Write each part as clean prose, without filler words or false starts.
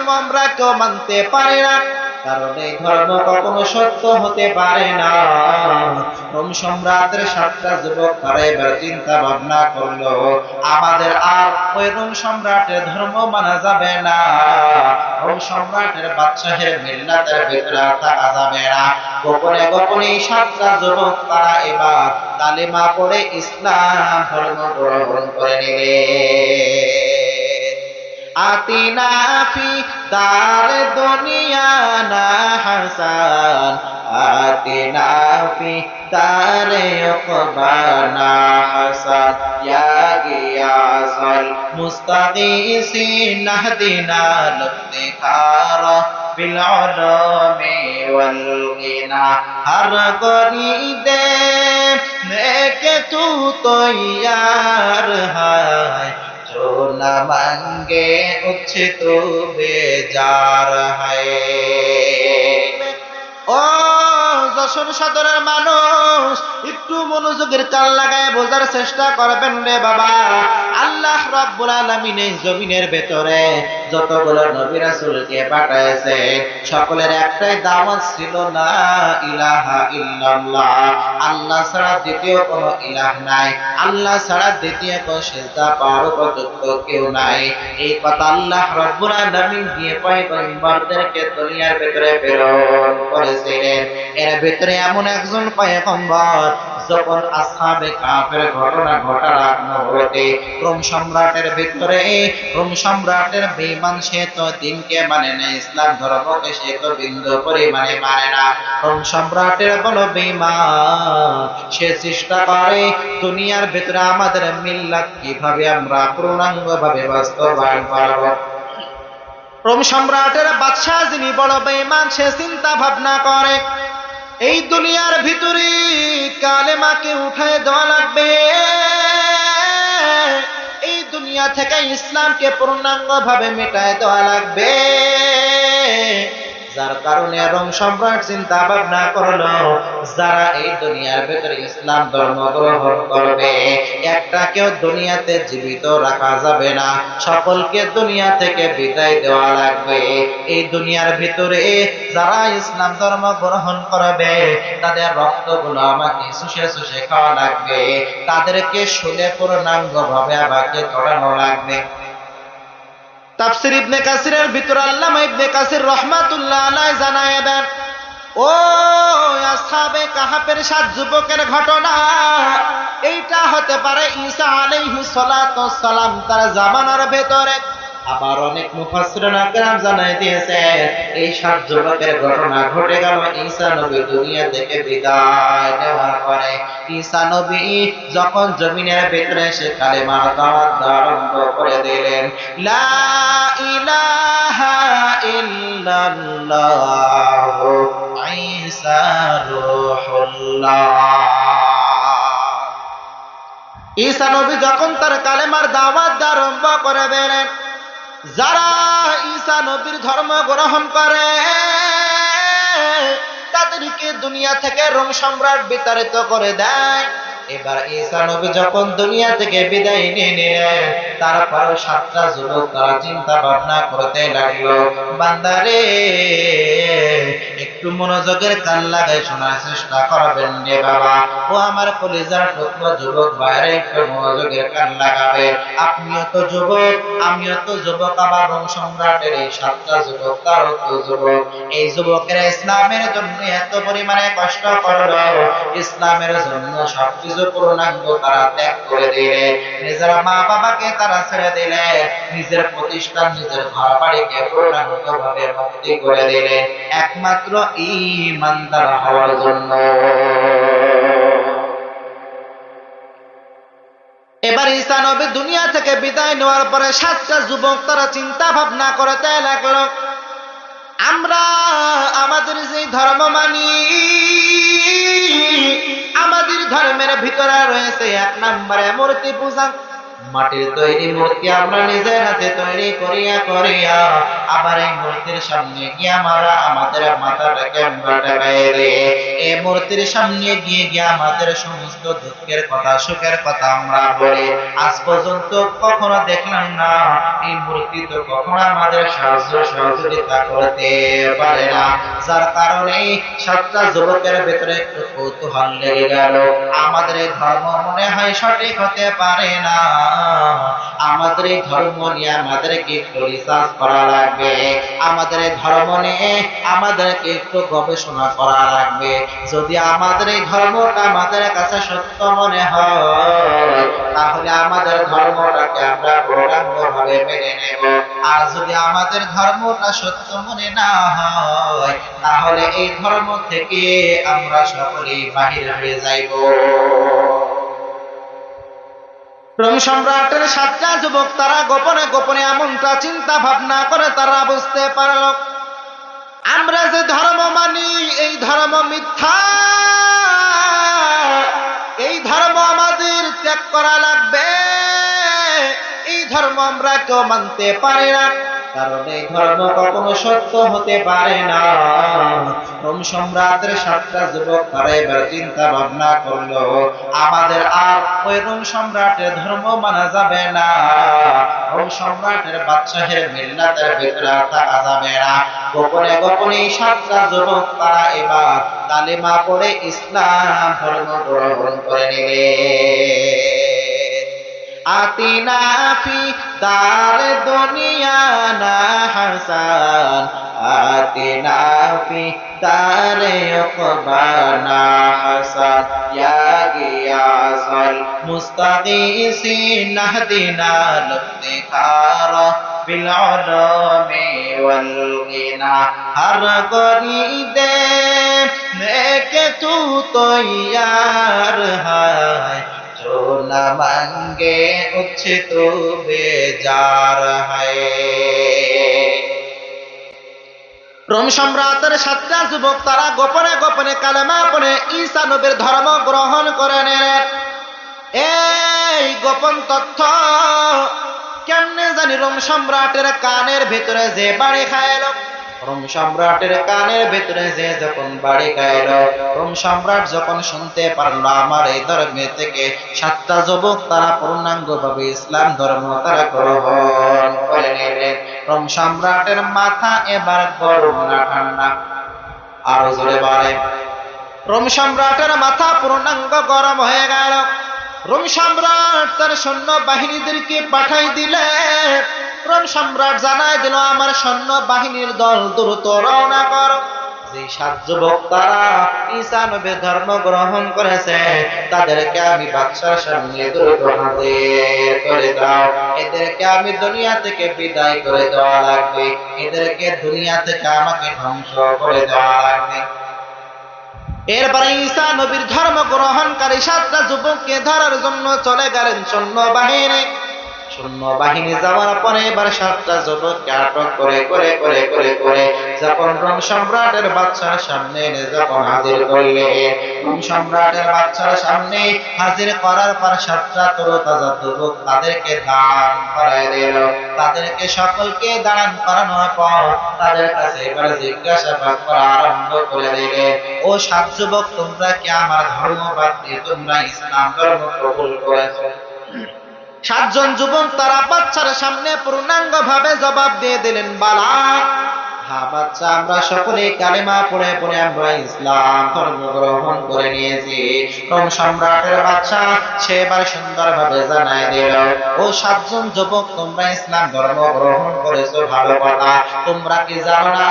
ধর্ম আমরা কেউ মানতে পারি না, কারণ এই ধর্ম কখনো সত্য হতে পারে না। রোম সম্রাটের 7টা যুবক তারা এবার চিন্তা ভাবনা করলো, আমাদের আর ওই রোম সম্রাটের ধর্ম মানা যাবে না, রোম সম্রাটের বাদশাহের মিল্লাতের ভিতরে থাকা যাবে না। গোপনে গোপনে 7টা যুবক তারা এবার কালেমা পড়ে ইসলাম ধর্ম গ্রহণ করে নিলে। আতিনা ফি দার দুনিয়া না হাসান, আতিনা ফি দার উকবানা হাসান, ইয়া গিয়াসাল মুস্তাগীসিন নাহদিনা লফতিকারা বিল উলুমি ওয়াল গিনা, হর গরিদে নেকে তু তৈয়ার হায়, जो न मांगे उसे तो बेजार है। ও যশোর সদরের মানুষ, একটু মনোযোগের কান লাগায় বোঝার চেষ্টা করবেন রে বাবা। আল্লাহ রাব্বুল আলামিন এই জমিনের ভেতরে যতগুলো নবী রাসূলকে পাঠাইছেন, সকলের একটাই দাওয়াত ছিল, লা ইলাহা ইল্লাল্লাহ, আল্লাহ ছাড়া দ্বিতীয় কোনো ইলাহ নাই, আল্লাহ ছাড়া দ্বিতীয় কোনো সিজদা পাওয়ার উপযুক্ত কেউ নাই। এই কথা আল্লাহ রাব্বুল আলামিন দিয়ে পয়গম্বরদেরকে দুনিয়ার ভেতরে প্রেরণ করেছিলেন। এর ভিতরে এমন একজন পয়গম্বর, যখন আসহাবে কাফের ঘটনা ঘটার আগ মুহূর্তে রোম সম্রাটের ভিতরে, রোম সম্রাটের বেঈমান সে তো দিনকে মানে না, ইসলাম ধর্মকে সে তো বিন্দু পরিমাণে মানে না। রোম সম্রাটের বলো বেঈমান, সে চেষ্টা করে দুনিয়ার ভিতরে আমাদের মিল্লাত কিভাবে আমরা পূর্ণাঙ্গভাবে বাস্তবায়ন করব। রোম সম্রাটের বাদশাহ যিনি বড় বেঈমান, সে চিন্তা ভাবনা করে এই দুনিয়ার ভিতরে কালেমাকে উঠায় দেওয়া লাগবে, এই দুনিয়া থেকে ইসলামকে পূর্ণাঙ্গভাবে মেটায় দেওয়া লাগবে। যার কারণে রোম সম্রাট চিন্তা ভাবনা করলো, যারা এই দুনিয়ার ভেতরে ইসলাম ধর্ম গ্রহণ করবে, একটাকেও দুনিয়াতে জীবিত রাখা যাবে না, সকলকে দুনিয়া থেকে বিদায় দেওয়া লাগবে। এই দুনিয়ার ভিতরে যারা ইসলাম ধর্ম গ্রহণ করবে, তাদের রক্তগুলো আমাকে শুষে শুষে খাওয়া লাগবে, তাদেরকে শুলে পূর্ণাঙ্গভাবে আমাকে ধরানো লাগবে। তাফসীর ইবনে কাসিরের ভিতর আল্লামা ইবনে কাসির রাহমাতুল্লাহ আলাইহি জানায় দেন, ও আসহাবে কাহাফের 7 যুবকের ঘটনা, এইটা হতে পারে ঈসা আলাইহিস সালাতু ওয়াস সালাম তার জামানার ভেতরে। আবার অনেক মুফাসসিরিন আকরাম জানায় দিয়েছেন, এই 7 যুবকের ঘটনা ঘটে গেল ঈসা নবী দুনিয়া থেকে বিদায় নেওয়ার পরে। ঈসা নবী যখন জমিনের ভিতরে সে কালেমার দাওয়াত আরম্ভ করে দিলেন, লা ইলাহা ইল্লাল্লাহ ঈসা রূহুল্লাহ। ঈসা নবী যখন তার কালেমার দাওয়াত আরম্ভ করে দিলেন, যারা ঈসা নবীর ধর্ম গ্রহণ করে তাদেরকে দুনিয়া থেকে রোম সম্রাট বিতাড়িত করে দেয়। এবার ঈসা নবী যখন দুনিয়া থেকে বিদায় নিয়ে নিলেন, তারপরে 7টা যুবক তারা চিন্তা ভাবনা করতে লাগলো, বান্দারে একটু মনোযোগের কান লাগাই শোনার চেষ্টা করবেন রে বাবা। ও আমার কলিজার টুকরো যুবক ভাইরা, একটু মনোযোগের কান লাগাবেন। আপনিও তো যুবক, আমিও তো যুবক, আবার রোম সম্রাটের এই 7টা যুবক তারও তো যুবক। এই যুবকেরা ইসলামের জন্য এত পরিমাণে কষ্ট করলো, ইসলামের জন্য সবকিছু পূর্ণাঙ্গ তারা ত্যাগ করে দিলে, নিজের মা বাবাকে তারা ছেড়ে দিলে, নিজের প্রতিষ্ঠান নিজের ঘর বাড়িকে পূর্ণাঙ্গভাবে মুক্তি করে দিলে, একমাত্র ঈমানদার হওয়ার জন্য। এবার ঈসা নবী দুনিয়া থেকে বিদায় নেওয়ার পরে 7টা যুবক তারা চিন্তা ভাবনা করতে লাগলো, আমরা আমাদের যে ধর্ম মানি, আমাদের ধর্মের ভিতরে রয়েছে 1 নম্বরে মূর্তি পূজা, মাটির তৈরি মূর্তি আমরা নিজের হাতে তৈরি করিয়া করিয়া আবার এই মূর্তির সামনে গিয়ে আমরা আমাদের মাথাটাকে আমরা ঠেকাইয়ে দিই। এই মূর্তির সামনে গিয়ে গিয়ে আমাদের সমস্ত দুঃখের কথা সুখের কথা আমরা বলি। আজ পর্যন্ত কখনো দেখলাম না এই মূর্তি তো কখনো আমাদের সাহায্য সহযোগিতা করতে পারে না। যার কারণে সাতটা যুবকের ভেতরে একটু কৌতূহল লেগে গেল, আমাদের এই ধর্ম মনে হয় সঠিক হতে পারে না, আমাদের এই ধর্ম নিয়ে আমাদেরকে একটু রিসার্চ করা লাগবে, আমাদের এই ধর্ম নিয়ে আমাদেরকে একটু গবেষণা করা লাগবে। যদি আমাদের এই ধর্মটা আমাদের কাছে সত্য মনে হয় তাহলে আমাদের ধর্মটাকে আমরা পূর্ণাঙ্গভাবে মেনে নেব। আর যদি আমাদের ধর্মটা সত্য মনে না হয় তাহলে এই ধর্ম থেকে আমরা সকলেই বাহির হয়ে যাইব। রোম সম্রাটের সাতটা যুবক তারা গোপনে গোপনে এমনটা চিন্তা ভাবনা করে তারা বুঝতে পারল আমরা যে ধর্ম মানি এই ধর্ম মিথ্যা, এই ধর্ম আমাদের ত্যাগ করা লাগবে, এই ধর্ম আমরা কেউ মানতে পারি না, কারণ এই ধর্ম কখনো সত্য হতে পারে না। রোম সম্রাটের সাতটা যুবক তারা এবার চিন্তা ভাবনা করলো আমাদের আর ওই রোম সম্রাটের ধর্ম মানা যাবে না, রোম সম্রাটের বাদশাহের মিল্লাতের ভিতরে থাকা যাবে না। গোপনে গোপনে সাতটা যুবক তারা এবার কালিমা পড়ে ইসলাম ধর্ম গ্রহণ করে নিবে। আতিনা ফি দার দুনিয়া না হাসান, আতিনা ফি দার উকবানা হাসান, ইয়া গিয়াসাল মুস্তাগীসিন নাহদিনা লফতিকারা বিল উলুমি ওয়াল গিনা, হর গরিদে নেকে তু তৈয়ার হায়, जो न मांगे उससे तो बेजार है। রোম সম্রাটের সাতটা যুবক তারা গোপনে গোপনে কালেমা পড়ে ঈসা নবীর ধর্ম গ্রহণ করে নিলেন। এই গোপন তথ্য কেমনে জানি রোম সম্রাটের কানের ভিতরে যে বাড়ি খাইল, রোম সম্রাটের কানের ভিতরে যে যখন বাড়ি খাইল, রোম সম্রাট যখন শুনতে পারলো আমার এই ধর্মে থেকে সাতটা যুবক তারা পূর্ণাঙ্গভাবে ইসলাম ধর্ম তারা গ্রহণ করে নিলেন, রোম সম্রাটের মাথা এবার গরম না ঠান্ডা? আরো জোরে বলে। রোম সম্রাটের মাথা পূর্ণাঙ্গ গরম হয়ে গেল। রোম সম্রাট তার সৈন্য বাহিনীদেরকে পাঠাই দিলে, রোম সম্রাট জানাই দিল আমার সৈন্য বাহিনীর দল দ্রুত রওনা করো। যে সাত যুবক তারা ঈসা নবীর ধর্ম গ্রহণ করেছে তাদেরকে আমি বাদশার সামনে দ্রুত হাজির করে দাও, এদেরকে আমি দুনিয়া থেকে বিদায় করে দেওয়া লাগবে, এদেরকে দুনিয়া থেকে আমাকে ধ্বংস করে দেওয়া লাগবে। এরপরে ঈসা নবীর ধর্ম গ্রহণকারী সাতটা যুবককে ধরার জন্য চলে গেলেন সৈন্যবাহিনী। সৈন্যবাহিনী যাওয়ার পরে এবার সাতটা যুবককে আটক করে করে করে করে করে যখন রোম সম্রাটের বাদশার সামনে এনে যখন হাজির করলেন, রোম সম্রাটের বাদশার সামনে হাজির করার পর সাতটা তরতাজা যুবক তাদেরকে দাঁড়ান করায় দিল। তাদেরকে সকলকে দাঁড়ান করানোর পর তাদের কাছে এবার জিজ্ঞাসাবাদ করা আরম্ভ করে দিলেন, ও সাত যুবক তোমরা কি আমার ধর্ম বাদ দিয়ে তোমরা ইসলাম ধর্ম কবুল করেছো? সাতজন যুবক তারা বাচ্চার সামনে পূর্ণাঙ্গ ভাবে জবাব দিয়ে দিলেন, বালা, হ্যাঁ বাচ্চা, আমরা সকলে কালেমা পড়ে পড়ে আমরা ইসলাম ধর্ম গ্রহণ করে নিয়েছি। রোম সম্রাটের বাচ্চা সে এবার সুন্দর ভাবে জানাই দিল, ও সাতজন যুবক তোমরা ইসলাম ধর্ম গ্রহণ করেছো, ভালো কথা, তোমরা কি জানো না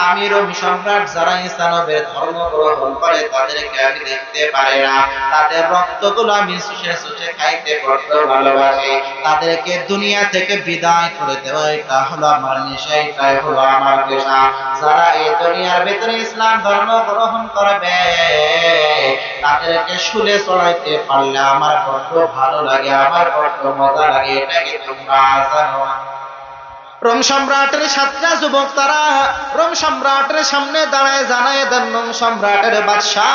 আমি রোম সম্রাট যারা ঈসা নবীর ধর্ম গ্রহণ করে তাদেরকে আমি দেখতে পারি না, তাদের রক্তগুলো আমি শুষে শুষে খাইতে বড্ড ভালোবাসি, তাদেরকে দুনিয়া থেকে বিদায় করে দেওয়া এটা হলো আমার নেশা, এটাই হলো আমার পেশা। যারা এই দুনিয়ার ভিতরে ইসলাম ধর্ম গ্রহণ করবে তাদেরকে শুলে চড়াইতে পারলে আমার বড্ড ভালো লাগে, আমার বড্ড মজা লাগে, এটাকে তোমরা জানো না? রোম সম্রাটের সাতটা যুবক তারা রোম সম্রাটের সামনে দাঁড়ায় জানায় দেন, রোম সম্রাটের বাদশা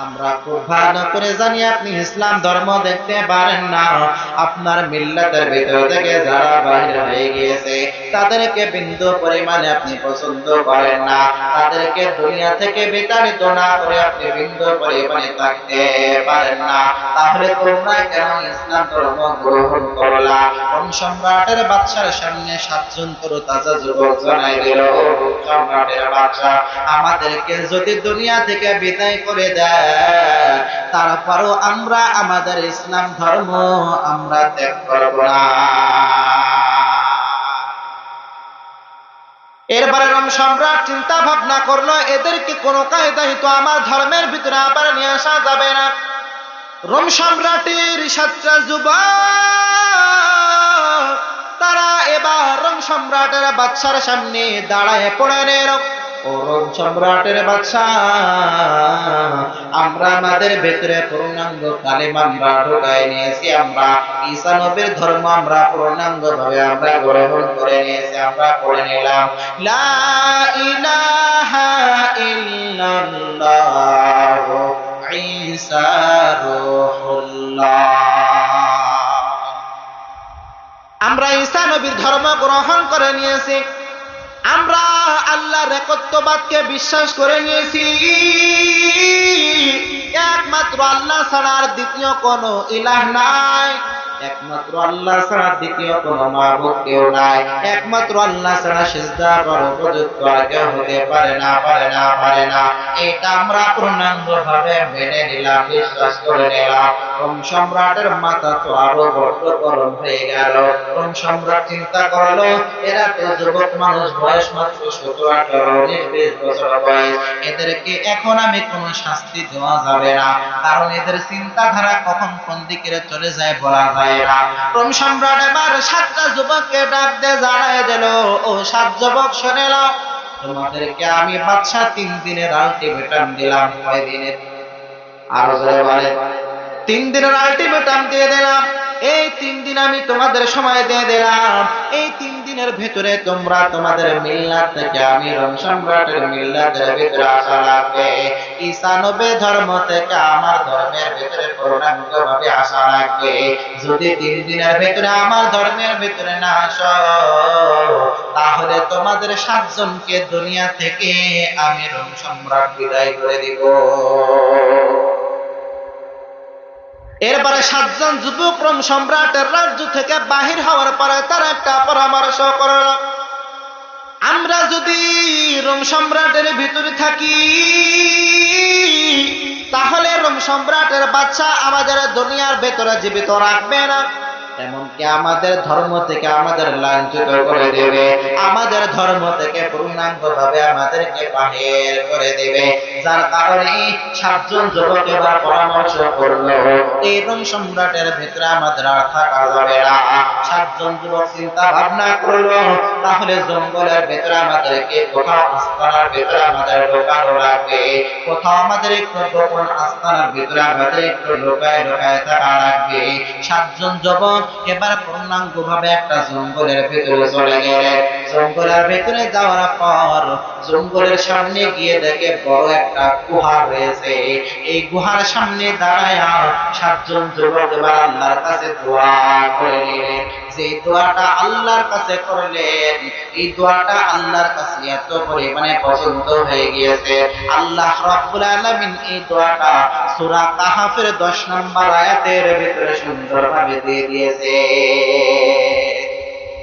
আমরা খুব ভালো করে জানি আপনি ইসলাম ধর্ম দেখতে পারেন না। আপনার মিল্লাতের ভিতর থেকে যারা বাহির হয়ে গিয়েছে তাদেরকে বিন্দু পরিমাণে আপনি পছন্দ করেন না। তাদেরকে দুনিয়া থেকে বিতাড়িত না করে আপনি বিন্দু পরিমাণে থাকতে পারেন না। তাহলে তোমরা কেন ইসলাম ধর্ম গ্রহণ করলা? কোন সম্রাটের বাদশার সামনে 7 জন তরতাজা যুবক জানাই দিল, সম্রাটের বাদশা আমাদেরকে যদি দুনিয়া থেকে বিদায় করে দেয় তারপরও আমরা আমাদের ইসলাম ধর্ম আমরা ত্যাগ করব না। এরপরে রোম সম্রাট চিন্তা ভাবনা করলো, এদেরকে কোনো কায়দায় তো আমার ধর্মের ভিতরে আবার নিয়ে আসা যাবে না। রোম সম্রাটের 7টা যুবক তারা এবার রোম সম্রাটের বাদশার সামনে দাঁড়ায় পড়েন, ও রোম সম্রাটের বাদশা, আমরা আমাদের ভেতরে পূর্ণাঙ্গ কালেমা আমরা ঢুকাই নিয়েছি, আমরা ঈসা নবীর ধর্ম আমরা পূর্ণাঙ্গ ভাবে আমরা গ্রহণ করে নিয়েছি, আমরা পড়ে নিলাম লা ইলাহা ইল্লাল্লাহু ঈসা রূহুল্লাহ। আমরা ঈসা নবীর ধর্ম গ্রহণ করে নিয়েছি, আমরা আল্লাহর একত্ববাদকে বিশ্বাস করে নিয়েছি, একমাত্র আল্লাহ ছাড়া আর দ্বিতীয় কোনো ইলাহ নাই, একমাত্র আল্লাহ ছাড়া দ্বিতীয় কোনো মাবুদ কেউ নাই, একমাত্র আল্লাহ ছাড়া সিজদা করার উপযুক্ত আর কেউ হতে পারে না, পারে না, পারে না। এটা আমরা পূর্ণাঙ্গ ভাবে মেনে নিলাম, বিশ্বাস করে নিলাম। রোম সম্রাটের মাথা তো আরো বড্ড গরম হয়ে গেল। রোম সম্রাট চিন্তা করলো, এরা তো যুবক মানুষ, বয়স মাত্র 17, 18, 19, 20 বছর বয়স, এদেরকে এখন আমি কোনো শাস্তি দেওয়া যাবে না, কারণ এদের চিন্তাধারা কখন কোন দিকে চলে যায় বলা যায় না। রোম সম্রাট এবার 7টা যুবককে ডাক দিয়ে জানায় দিল, ও 7 যুবক শুনে নাও, তোমাদেরকে আমি বাদশা 3 দিনের আলটিমেটাম দিলাম। কয় দিনের? আরো জোরে বলেন। 3 দিনের আলটিমেটাম দিয়ে দিলাম। এই 3 দিন আমি তোমাদের সময় দিয়ে দিলাম। এই 3 দিনের ভেতরে তোমরা তোমাদের মিল্লাত থেকে আমি রোম সম্রাটের মিল্লাতের ভিতরে আসা লাগবে, ঈসা নবী ধর্ম থেকে আমার ধর্মের ভিতরে পূর্ণাঙ্গভাবে আসা লাগবে। যদি 3 দিনের ভিতরে আমার ধর্মের ভিতরে না আসো তাহলে তোমাদের 7 জনকে দুনিয়া থেকে আমি রোম সম্রাট বিদায় করে দিব। এরপরে 7 জন যুবক রোম সম্রাটের রাজ্য থেকে বাহির হওয়ার পরে তারা একটা পরামর্শ করল, আমরা যদি রোম সম্রাটের ভিতরে থাকি তাহলে রোম সম্রাটের বাদশা আমাদের দুনিয়ার ভেতরে জীবিত রাখবে না, এমনকি আমাদের ধর্ম থেকে আমাদের লাঞ্ছিত করে দেবে, আমাদের ধর্ম থেকে পূর্ণাঙ্গ ভাবে আমাদেরকে বাহির করে দেবে। যার কারণে 7 জন যুবক এবার পরামর্শ করলো, এই রোম সম্রাটের ভিতরে আমাদের আর থাকা যাবে না। 7 জন যুবক চিন্তা ভাবনা করলো, তাহলে জঙ্গলের ভিতরে আমাদেরকে কোথাও আস্তানার ভিতরে আমাদের ঢোকানো লাগবে, কোথাও আমাদের একটু গোপন আস্তানার ভিতরে আমাদের একটু লুকায় লুকায় থাকা লাগবে। 7 জন যুবক এবার পূর্ণাঙ্গ ভাবে একটা জঙ্গলের ভেতরে চলে গেলেন। জঙ্গলের ভেতরে যাওয়ার পর জঙ্গলের সামনে গিয়ে দেখে বড় একটা গুহা রয়েছে। এই গুহার সামনে দাঁড়ায় 7 জন যুবক এবার আল্লাহর কাছে দোয়া করে নিলেন। যে দোয়াটা আল্লাহর কাছে করলেন, এই দোয়াটা আল্লাহর কাছে এত পরিমাণে পছন্দ হয়ে গিয়েছে, আল্লাহ রাব্বুল আলামিন এই দোয়াটা সূরা কাহফের 10 নম্বর আয়াতের ভিতরে সুন্দরভাবে দিয়ে দিয়েছে।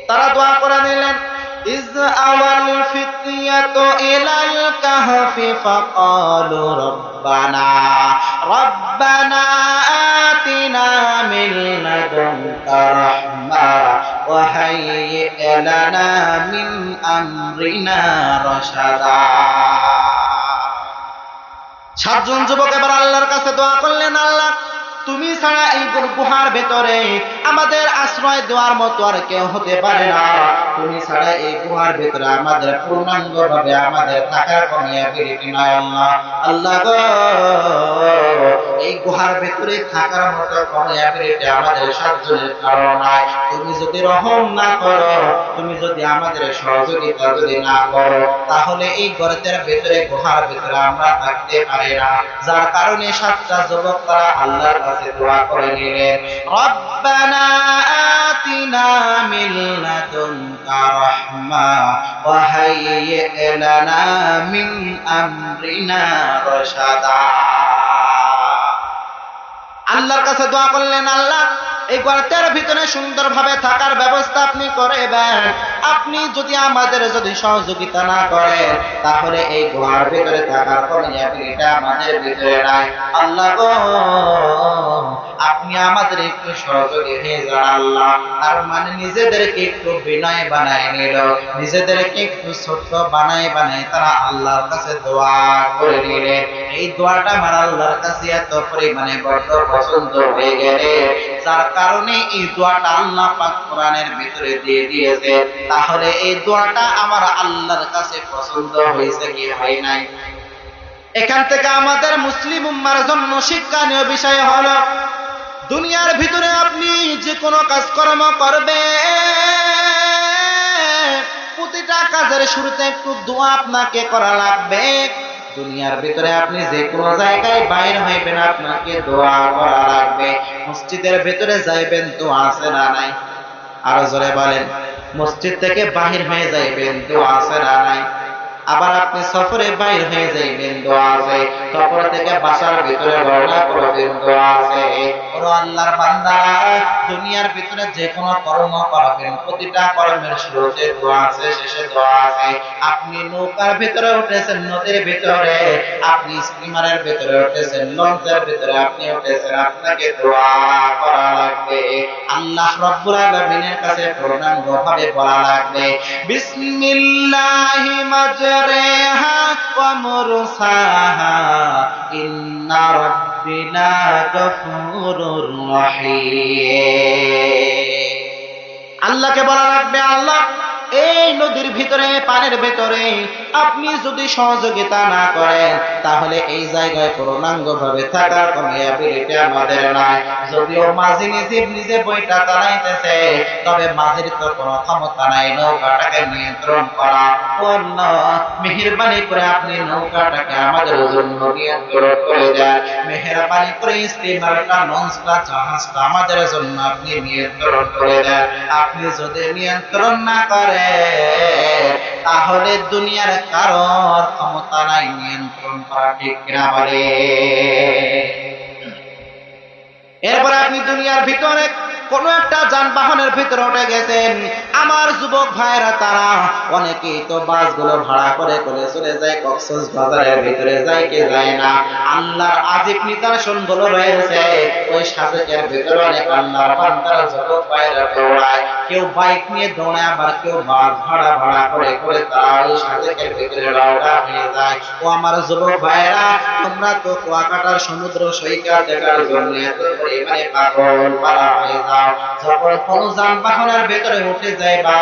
তারা দোয়া করে নিলেন, ইজ আওয়াল ফিতয়াতু ইলাল কাহফি ফাকালু রব্বানা রব্বানা আতিনা মিন লাদুনকা রাহমা ওয়া হাইয়্ লানা মিন আমরিনা রাশাদা। 7 জন যুবক এবার আল্লাহর কাছে দোয়া করলেন, আল্লাহ তুমি ছাড়া এই গুহার ভেতরে আমাদের আশ্রয় দেওয়ার মতো আর কেউ হতে পারে না, তুমি ছাড়া এই গুহার ভেতরে আমাদের পূর্ণাঙ্গ ভাবে আমাদের থাকার কোনো অ্যাবিলিটি নাই। আল্লাহ আল্লাহ গো এই গুহার ভেতরে থাকার মতো কোনো অ্যাবিলিটি আমাদের সাতজনের কারণ নাই। তুমি যদি রহম না করো, তুমি যদি আমাদের সহযোগিতা যদি না করো, তাহলে এই গর্তের ভেতরে গুহার ভেতরে আমরা থাকতে পারি না। যার কারণে সাতটা যুবক তারা আল্লাহর কাছে দোয়া করে নিলেন, রব্বানা আতিনা মিন লাদুনকা রাহমা ওয়া হাইয়্যি লানা মিন আমরিনা রাশাদা। আল্লাহর কাছে দোয়া করলেন, আল্লাহ এই গর্তের ভিতরে সুন্দরভাবে থাকার ব্যবস্থা আপনি করে দেন। আপনি যদি আমাদের যদি সহযোগিতা না করেন, তাহলে এই গুহার ভিতরে থাকার কোনো অ্যাবিলিটি আমাদের ভিতরে নাই। আল্লাহ গো, আপনি আমাদের একটু সহযোগী হয়ে যান আল্লাহ। তার মানে নিজেদেরকে একটু বিনয় বানায় নিল, নিজেদেরকে একটু ছোট্ট বানায় তারা আল্লাহর কাছে দোয়া করে নিলেন। এই দোয়াটা আমার আল্লাহর কাছে এত পরিমাণে বড় পছন্দ হয়ে গেলে, যার কারণে এই দোয়াটা আল্লাহ পাক কোরআনের ভিতরে দিয়ে দিয়েছে। তাহলে এই দোয়াটা আমার আল্লাহর কাছে পছন্দ হয়েছে কি হয় নাই? এখান থেকে আমাদের মুসলিম উম্মার জন্য শিক্ষণীয় বিষয় হলো, দুনিয়ার ভিতরে আপনি যে কোনো কাজকর্ম করবেন, প্রতিটা কাজের শুরুতে একটু দোয়া আপনাকে করা লাগবে। দুনিয়ার ভিতরে আপনি যে কোনো জায়গায় বাইর হইবেন, আপনাকে দোয়া করা লাগবে। মসজিদের ভিতরে যাইবেন, দোয়া আছে না নাই? আরো জোরে বলেন। মসজিদ থেকে বাহির হয়ে যাইবেন, দোয়া আছে না নাই? আবার আপনি সফরে বাইর হয়ে যাইবেন, দোয়া আছে। সফর থেকে বাসার ভিতরে রওনা করবেন, দোয়া আছে। ওরে আল্লাহর বান্দা, দুনিয়ার ভিতরে যে কোনো কর্ম করবেন, প্রতিটা কর্মের শুরুতে দোয়া আছে, শেষে দোয়া আছে। আপনি নৌকার ভিতরে উঠেছেন, নদীর ভিতরে, আপনি স্টিমারের ভিতরে উঠেছেন, লঞ্চের ভিতরে আপনি উঠেছেন, আপনাকে দোয়া করা লাগবে। আল্লাহ রাব্বুল আলামিনের কাছে পূর্ণাঙ্গভাবে বলা লাগবে, বিসমিল্লাহি মাজরিহা ওয়া মুরসাহা ইন্না রাব্বিনা গফুরুর রহিম। আল্লাহকে বলা লাগবে, আল্লাহ এই নদীর ভিতরে, পানির ভিতরে আপনি যদি সহযোগিতা না করেন, তাহলে এই জায়গায় পূর্ণাঙ্গভাবে থাকার কোনো অ্যাবিলিটি আমাদের নাই। যদিও মাঝি নিজে বইটা চালাইতেছে, তবে মাঝির তো কোনো ক্ষমতা নাই নৌকাটাকে নিয়ন্ত্রণ করা। মেহেরবানি করে আপনি নৌকাটাকে আমাদের জন্য নিয়ন্ত্রণ করে দেন। মেহেরবানি করে স্টিমারটা, লঞ্চটা, জাহাজটা আমাদের জন্য আপনি নিয়ন্ত্রণ করে দেন। আপনি যদি নিয়ন্ত্রণ না করেন, তাহলে দুনিয়ার কারোর ক্ষমতা নাই নিয়ন্ত্রণ করা, ঠিক কিনা বলে? এরপরে আপনি দুনিয়ার ভিতরে কোন একটা যানবাহনের ভিতরে উঠে গেছেন। আমার যুবক ভাইরা তারা অনেকেই তো বাসগুলো ভাড়া করে চলে যায়, কক্সবাজারের ভিতরে যায় কি যায় না। আল্লাহর আজীব নিদর্শনগুলো রয়েছে ওই সাজেকের ভিতরে। অনেক আল্লাহর বান্দারা যুবক ভাইরা দৌড়ায়, কেউ বাইক নিয়ে দৌড়ায়, আবার কেউ বাস ভাড়া করে তারা ওই সাজেকের ভিতরে রওনা হয়ে যায়। ও আমার যুবক ভাইরা, তোমরা তো কুয়াকাটার সমুদ্র সৈকত দেখার জন্য এত পরিমাণে পাগল পারা হয়ে যাও। যখন কোন যানবাহনের ভেতরে উঠে যাইবা,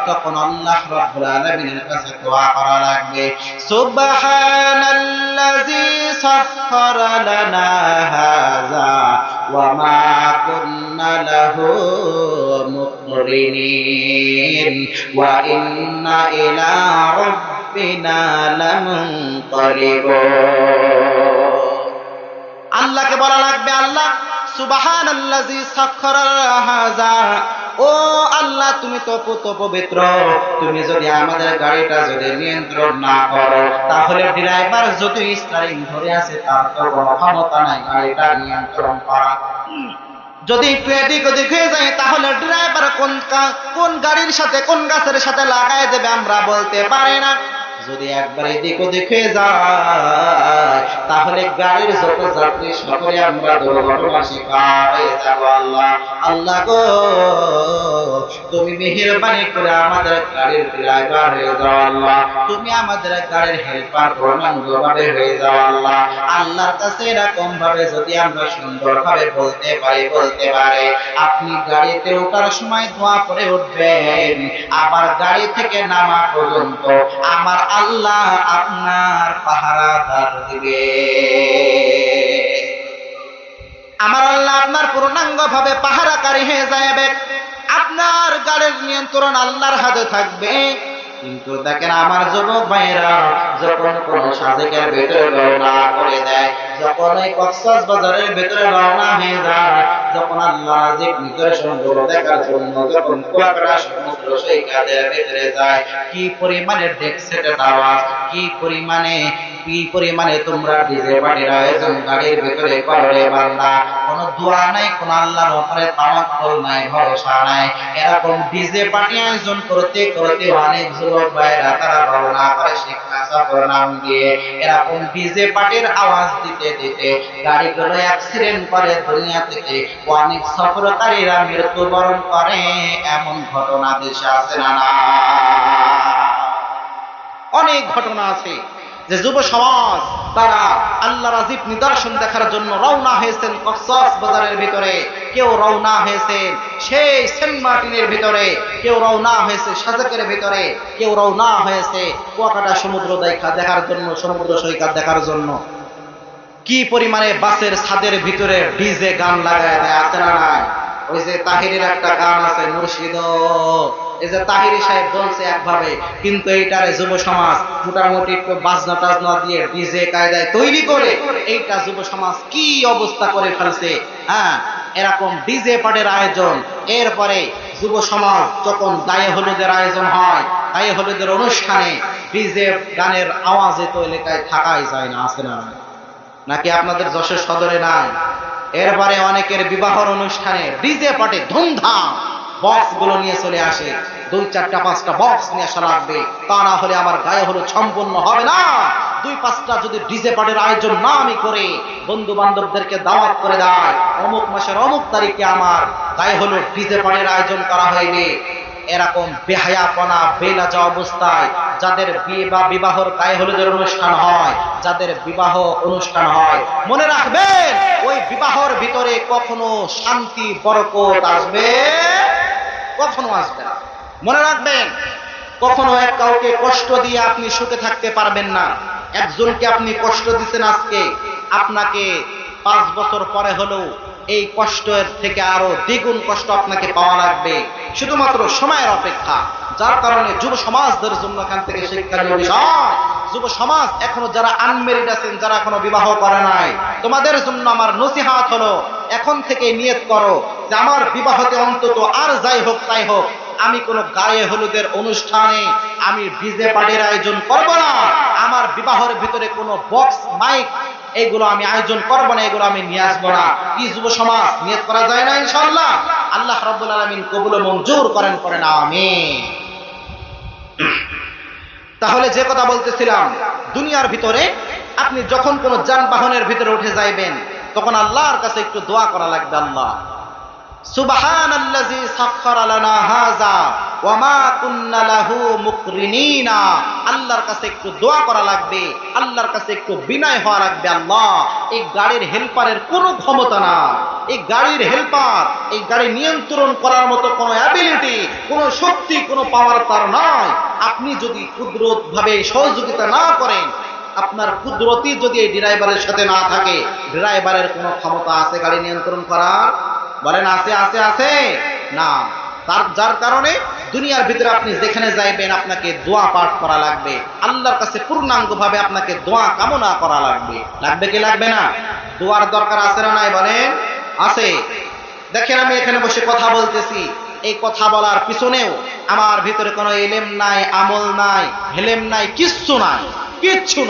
তখন আল্লাহ রাব্বুল আলামিনের কাছে দোয়া করা লাগবে, সুবহানাল্লাযী সাখখারা লানা হাযা ওয়া মা কুন্না লাহু মুকরিনিন ওয়া ইন্না ইলা রাব্বিনা লামুনকালিবুন। আল্লাহকে বলা লাগবে, আল্লাহ সুবহানাল্লাযী সাখখারা হাযা, ও আল্লাহ তুমি তো পবিত্র। তুমি যদি আমাদের গাড়িটা যদি নিয়ন্ত্রণ না করো, তাহলে ড্রাইভার যদি স্টিয়ারিং ধরে আছে, তার তো কোনো ক্ষমতা নাই গাড়িটা নিয়ন্ত্রণ করা। যদি একটু এদিক ওদিক হয়ে যায়, তাহলে ড্রাইভার কোন গাড়ির সাথে, কোন গাছের সাথে লাগাই দেবে আমরা বলতে পারি না। যদি একবার এদিক ওদিক হয়ে যায়, তাহলে গাড়ির যত যাত্রী সকলে আমরা দুর্ঘটনা শিকার হয়ে যাব। আল্লাহ গো, তুমি মেহেরবানি করে আমাদের গাড়ির ড্রাইভার হয়ে যাও আল্লাহ। তুমি আমাদের গাড়ির হেল্পার পূর্ণাঙ্গভাবে হয়ে যাও আল্লাহ। আল্লাহর কাছে এরকম ভাবে যদি আমরা সুন্দরভাবে বলতে পারে, আপনি গাড়িতে ওঠার সময় দোয়া করে উঠবেন, আবার গাড়ি থেকে নামা পর্যন্ত আমার আল্লাহ আপনার পাহারাদার দিবে। আমার আল্লাহ আপনার পূর্ণাঙ্গ ভাবে পাহারাকারী হয়ে যাবে, আপনার গাড়ির নিয়ন্ত্রণ আল্লাহর হাতে থাকবে। কিন্তু দেখেন আমার যুবক ভাইয়েরা, যখন কোন সাজেকের ভেতরে রওনা করে দেয়, যখন এই কক্সবাজারের ভেতরে রওনা হয়ে যায়, যখন আল্লাহ রাজিক ভিতরে সমুদ্র দেখার জন্য যখন কুয়াকাটা সমুদ্র সৈকতের ভেতরে যায়, কি পরিমাণে ডেক সেটের আওয়াজ, কি পরিমাণে তোমরা ডিজে পার্টির আয়োজন গাড়ির ভেতরে করে বান্দা, কোন দোয়া নাই, কোন আল্লাহর উপরে তাওয়াক্কুল নাই, ভরসা নাই। এরকম ডিজে পার্টি আয়োজন করতে করতে অনেক যুবক ভাইরা তারা রওনা করে শিক্ষা সফর নাম দিয়ে। এরকম ডিজে পার্টির আওয়াজ দিতে দিতে গাড়িগুলো অ্যাক্সিডেন্ট করে, দুনিয়া থেকে অনেক সফরকারীরা মৃত্যুবরণ করে। এমন ঘটনা দেশে আছে না? অনেক ঘটনা আছে যে যুব সমাজ তারা আল্লাহ রাজিব নিদর্শন দেখার জন্য রওনা হয়েছেন কক্সবাজারের ভিতরে, কেউ রওনা হয়েছেন সেই সেন্ট মার্টিনের ভিতরে, কেউ রওনা হয়েছে সাজেকের ভিতরে, কেউ রওনা হয়েছে কুয়াকাটা সমুদ্র দেখার জন্য, সমুদ্র সৈকত দেখার জন্য। কি পরিমাণে বাসের ছাদের ভিতরে ডিজে গান লাগায় দেয়, আছে না নাই? ওই যে তাহিরের একটা গান আছে, মুর্শিদ, এই যে তাহিরি সাহেব বলছে একভাবে, কিন্তু এইটারে যুব সমাজ মোটামুটি একটু বাজনা টাজনা দিয়ে ডিজে কায়দায় তৈরি করে এইটা যুব সমাজ কি অবস্থা করে ফেলছে। হ্যাঁ, এরকম ডিজে পার্টির আয়োজন। এরপরে যুব সমাজ যখন গায়ে হলুদের আয়োজন হয়, গায়ে হলুদের অনুষ্ঠানে ডিজে গানের আওয়াজে তো এলাকায় থাকাই যায় না, আছে না? নাকি আপনাদের যশোর সদরে নাই? এরপরে অনেকের বিবাহর অনুষ্ঠানে ডিজে পার্টি ধুমধাম বক্স গুলো নিয়ে চলে আসে, 2, 4, 5টা বক্স নিয়ে আসা লাগবে, তা না হলে আমার গায়ে হলুদ সম্পূর্ণ হবে না। 2, 5টা যদি ডিজে পার্টির আয়োজন না আমি করে বন্ধু বান্ধবদেরকে দাওয়াত করে দেয়, অমুক মাসের অমুক তারিখে আমার গায়ে হলুদ ডিজে পার্টির আয়োজন করা হইবে, এরকম বেহায়াপনা বেলাজা অবস্থায় যাদের বিয়ে বা বিবাহর গায়ে হলুদের অনুষ্ঠান হয়, যাদের বিবাহ অনুষ্ঠান হয়, মনে রাখবেন ওই বিবাহর ভিতরে কখনো শান্তি বরকত আসবে, কখনো আসবে না। মনে রাখবেন, কখনো এক কাউকে কষ্ট দিয়ে আপনি সুখে থাকতে পারবেন না। একজনকে আপনি কষ্ট দিচ্ছেন আজকে, আপনাকে 5 বছর পরে হলেও এই কষ্টের থেকে আরো দ্বিগুণ কষ্ট আপনাকে পাওয়া লাগবে, শুধুমাত্র সময়ের অপেক্ষা। যার কারণে যুব সমাজদের জন্য এখান থেকে শিক্ষার বিষয়, যুব সমাজ এখনো যারা আনমেরিড আছেন, যারা এখনো বিবাহ করে নাই, তোমাদের জন্য আমার নসিহত হলো, এখন থেকে নিয়ত করো যে আমার বিবাহতে অন্তত আর যাই হোক তাই হোক, আমি কোনো গায়ে হলুদের অনুষ্ঠানে আমি ডিজে পার্টির আয়োজন করব না, আমার বিবাহের ভিতরে কোনো বক্স মাইক এগুলো আমি আয়োজন করব না, এগুলো আমি নিয়ে আসবো না। কি যুব সমাজ নিয়ত করা যায় না? ইনশাআল্লাহ আল্লাহ রাব্বুল আলামিন কবুল ও মঞ্জুর করেন, আমিন। তাহলে যে কথা বলতেছিলাম, দুনিয়ার ভিতরে আপনি যখন কোন যানবাহনের ভিতরে উঠে যাইবেন, তখন আল্লাহর কাছে একটু দোয়া করা লাগবে। আল্লাহ সুবহানাল্লাযী সাখখারা লানা হাযা ওয়া মা কুন্না লাহু মুকরিনিনা, আল্লাহর কাছে একটু দোয়া করা লাগবে, আল্লাহর কাছে একটু বিনয় হওয়া লাগবে। আল্লাহ, এই গাড়ির হেল্পারের কোনো ক্ষমতা না, এই গাড়ির হেল্পার, এই গাড়ি নিয়ন্ত্রণ করার মতো কোনো অ্যাবিলিটি, কোনো শক্তি, কোনো পাওয়ার তার নাই। আপনি যদি কুদরত ভাবে সহযোগিতা না করেন, আপনার কুদরতি যদি এই ড্রাইভারের সাথে না থাকে, ড্রাইভারের কোনো ক্ষমতা আছে গাড়ি নিয়ন্ত্রণ করার? বলেন আছে? আছে? আছে না? যার কারণে দুনিয়ার ভিতরে আপনি যেখানে যাইবেন আপনাকে দোয়া পাঠ করা লাগবে, আল্লাহর কাছে পূর্ণাঙ্গ ভাবে আপনাকে দোয়া কামনা করা লাগবে। লাগবে কি লাগবে না? দোয়ার দরকার আছে না নাই? বলেন আছে। দেখেন আমি এখানে বসে কথা বলতেছি, এই কথা বলার পিছনেও আমার ভিতরে কোনো ইলম নাই, আমল নাই, হেলেম নাই, কিচ্ছু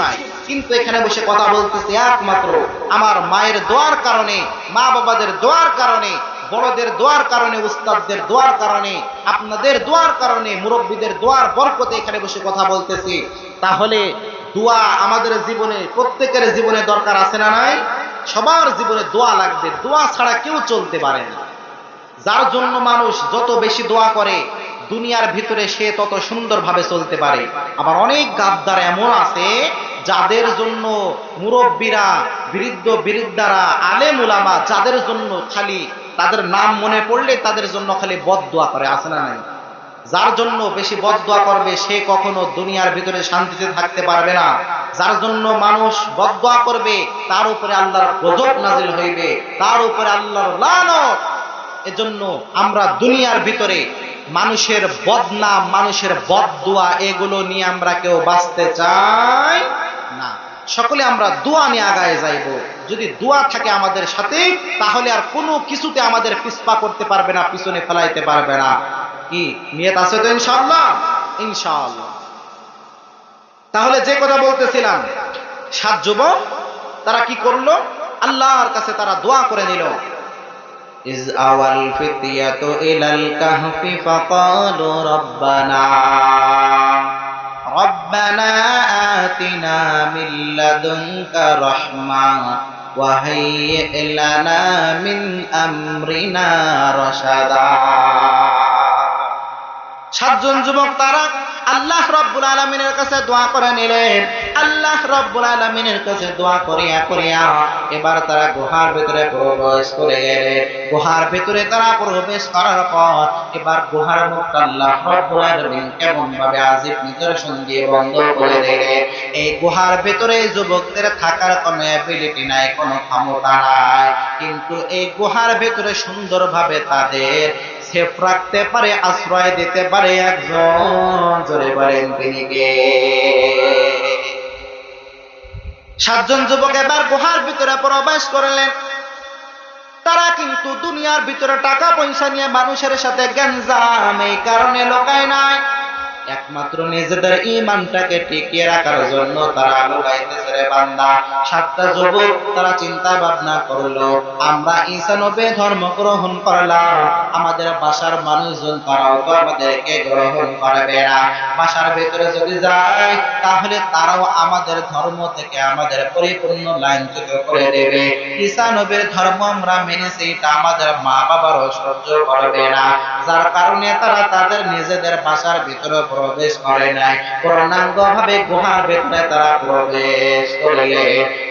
নাই, কিন্তু এখানে বসে কথা বলতেছি একমাত্র আমার মায়ের দোয়ার কারণে, মা বাবাদের দোয়ার কারণে, বড়দের দোয়ার কারণে, উস্তাদদের দোয়ার কারণে, আপনাদের দোয়ার কারণে, মুরব্বীদের দোয়ার বরকতে এখানে বসে কথা বলতেছি। তাহলে দোয়া আমাদের জীবনে, প্রত্যেকের জীবনে দরকার আছে না নাই? সবার জীবনে দোয়া লাগবে, দোয়া ছাড়া কেউ চলতে পারে না। যার জন্য মানুষ যত বেশি দোয়া করে দুনিয়ার ভিতরে সে তত সুন্দরভাবে চলতে পারে। আবার অনেক গাদ্দার এমন আছে যাদের জন্য মুরব্বীরা, বৃদ্ধারা, আলেম উলামা, যাদের জন্য খালি তাদের নাম মনে পড়লে তাদের জন্য খালি বদদোয়া করে, আছে না নাই? যার জন্য বেশি বদদোয়া করবে সে কখনো দুনিয়ার ভিতরে শান্তিতে থাকতে পারবে না। যার জন্য মানুষ বদদোয়া করবে তার উপরে আল্লাহর গজব নাজিল হইবে, তার উপরে আল্লাহর লানত। এজন্য আমরা দুনিয়ার ভিতরে মানুষের বদনাম, মানুষের বদদোয়া এগুলো নিয়ে আমরা কেউ বাঁচতে চাই না। সকলে আমরা দোয়া নিয়ে আগায় যাইব। যদি দোয়া থাকে আমাদের সাথে, তাহলে আর কোনো কিছুতে আমাদের পিছপা করতে পারবে না, পিছনে ফেলাইতে পারবে না। কি নিয়ত আছে তো ইনশাআল্লাহ? ইনশাআল্লাহ। তাহলে যে কথা বলতেছিলাম, 7 যুবক তারা কি করলো? আল্লাহর কাছে তারা দোয়া করে নিল। ইজ আওয়াল ফিতিয়াতু ইলাল কাহফি ফাকালু রব্বানা রব্বানা আতিনা মিন লাদুনকা রাহমা ওয়া হাইয়্ লানা মিন আমরিনা রাশাদা। 7 জন যুবক তারা আল্লাহ রাব্বুল আলামিনের কাছে দোয়া করে নিলেন। আল্লাহ রাব্বুল আলামিনের কাছে দোয়া করিয়া করিয়া এবার তারা গুহার ভিতরে প্রবেশ করে গেলেন। গুহার ভিতরে তারা প্রবেশ করার পর এবার গুহার মুখটা আল্লাহ রাব্বুল আলামিন কেমন ভাবে আজীব নিদর্শন দিয়ে বন্ধ করে দিলেন। এই গুহার ভিতরে যুবকদের থাকার কোনো অ্যাবিলিটি নাই, কোনো ক্ষমতা নাই, কিন্তু এই গুহার ভিতরে সুন্দরভাবে তাদের সেফ রাখতে পারে, আশ্রয় দিতে পারে একজন। জোরে বলেন তিনি কে? 7 জন যুবক এবার গুহার ভিতরে প্রবেশ করলেন। তারা কিন্তু দুনিয়ার ভিতরে টাকা পয়সা নিয়ে মানুষের সাথে গঞ্জাম এই কারণে লোকায় নাই, একমাত্র নিজেদের ঈমানটাকে টিকিয়ে রাখার জন্য তারা লুকাইতেছে রে বান্দা। 7টা যুবক তারা চিন্তা ভাবনা করলো, আমরা ঈসা নবী ধর্ম গ্রহণ করলাম, আমাদের বাসার মানুষজন তারাও তো আমাদেরকে গ্রহণ করবে না। বাসার ভেতরে যদি যায় তাহলে তারাও আমাদের ধর্ম থেকে আমাদের পরিপূর্ণ লাইনচ্যুত করে দেবে। ঈসা নবীর ধর্ম আমরা মেনেছি, এটা আমাদের মা বাবারও সহ্য করবে না। যার কারণে তারা তাদের নিজেদের বাসার ভিতরে প্রবেশ করে নাই, পূর্ণাঙ্গ ভাবে গুহার ভিতরে তারা প্রবেশ করলে।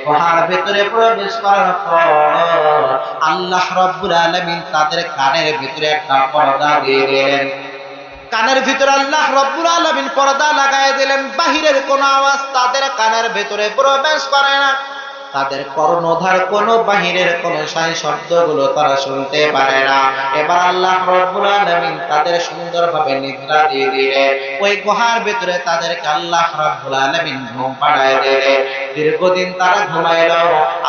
গুহার ভিতরে প্রবেশ করার পর আল্লাহ রাব্বুল আলামিন তাদের কানের ভিতরে একটা পর্দা দিয়ে দিলেন। কানের ভিতরে আল্লাহ রাব্বুল আলামিন পর্দা লাগায় দিলেন। বাহিরের কোন আওয়াজ তাদের কানের ভিতরে প্রবেশ করে না, তাদের কর্ণধার কোন বাহিরের কোন সাই শব্দগুলো তারা শুনতে পারে না। এবার আল্লাহ রাব্বুল আলামিন তাদের সুন্দরভাবে নিদ্রা দিয়ে দিলেন। ওই গুহার ভিতরে তাদেরকে আল্লাহ রাব্বুল আলামিন ঘুম পাড়ায় দিলেন। দীর্ঘদিন তারা ঘুমাইল,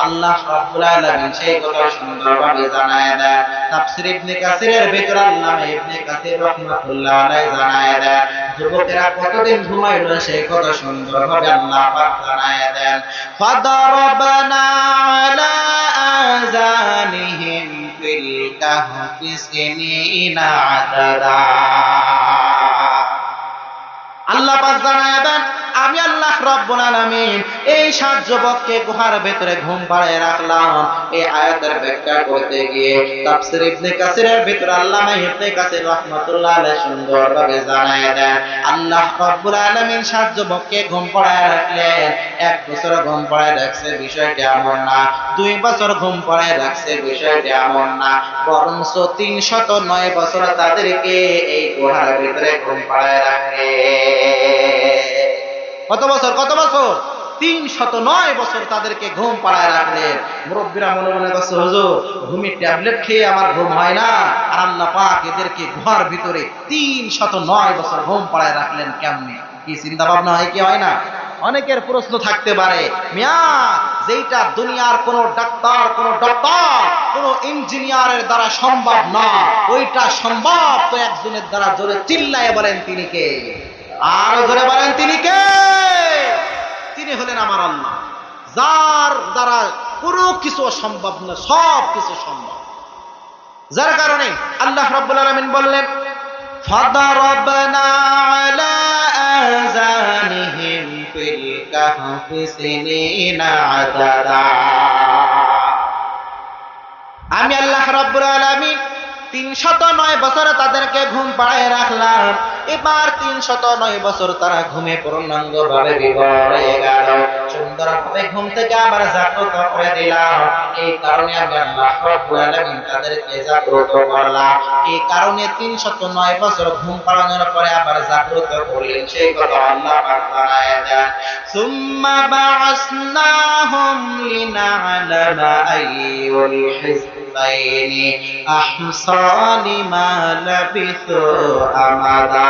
আল্লাহ রাব্বুল আলামিন সেই কথা সুন্দরভাবে জানায় দেন। তাফসীর ইবনে কাসিরের ভিতরে আল্লামা ইবনে কাসির রাহমাতুল্লাহ আলাইহি জানায় দেন, যুবকেরা কতদিন ঘুমাইল সেই কথা সুন্দরভাবে আল্লাহ পাক জানায় দেন। ফাদারাবানা আলা আযানিহিম ফিল কাহফি সিনিনা আদাদা। আল্লাহ পাক জানায় দেন, আমি আল্লাহ রাব্বুল আলামিন এই 7 যুবককে গুহার ভিতরে ঘুম পাড়ায় রাখলাম। এই আয়াতের ব্যাখ্যা করতে গিয়ে তাফসীর ইবনে কাসিরের ভিতরে আল্লামা ইবনে কাসির রাহমাতুল্লাহ আলাইহি সুন্দরভাবে জানায় দেন, আল্লাহ রাব্বুল আলামিন 7 যুবককে ঘুম পাড়ায় রাখলেন। 1 বছর ঘুম পাড়ায় রাখছে বিষয়টা এমন না, 2 বছর ঘুম পাড়ায় রাখছে বিষয়টা এমন না, বরঞ্চ 309 বছর তাদেরকে এই গুহার ভিতরে ঘুম পাড়ায় রাখে। কত বছর? কত বছর? 309 বছর তাদেরকে ঘুম পাড়ায় রাখলেন। মুরব্বীরা মনে মনে করছে, হুজুর ঘুমের ট্যাবলেট খেয়ে আমার ঘুম হয় না, আর আল্লাহ পাক এদেরকে গুহার ভিতরে 309 বছর ঘুম পাড়ায় রাখলেন কেমনে? কি চিন্তা ভাবনা হয় কি হয় না? অনেকের প্রশ্ন থাকতে পারে, মিয়া যেটা দুনিয়ার কোন ডাক্তার, কোন ডক্টর, কোন ইঞ্জিনিয়ারের দ্বারা সম্ভব না, ওইটা সম্ভব তো একজনের দ্বারা। জোরে চিল্লায় বলেন তিনি কে? আর জোরে বলেন তিনি কে? তিনি হলেন আমার আল্লাহ, যার দ্বারা কোনো কিছু সম্ভব না, সব কিছু সম্ভব। যার কারণে আল্লাহ রাব্বুল আলামিন বললেন, ফাদারাবনা আলা আযানিহিম ফিল কাহফি সিনিনা আদাদা। আমি আল্লাহ রাব্বুল আলামিন 309 বছর তাদেরকে ঘুম পাড়ায় রাখলাম। এবার 309 বছর তারা ঘুমে পূর্ণাঙ্গ ভাবে বিভোর হয়ে গেল। সুন্দরভাবে ঘুম থেকে আবার জাগ্রত করে দিলাম। এই কারণে আমি আল্লাহ রাব্বুল আলামিন তাদেরকে জাগ্রত করলাম। এই কারণে 309 বছর ঘুম পাড়ানোর পরে আবার জাগ্রত করলেন, সেই কথা আল্লাহ পাক জানায় দেন, সুম্মা বা'আসনাহুম লিনা'লামা আইয়ুল হিজবাইনি আহসা লিমা লাবিসু আমাদা।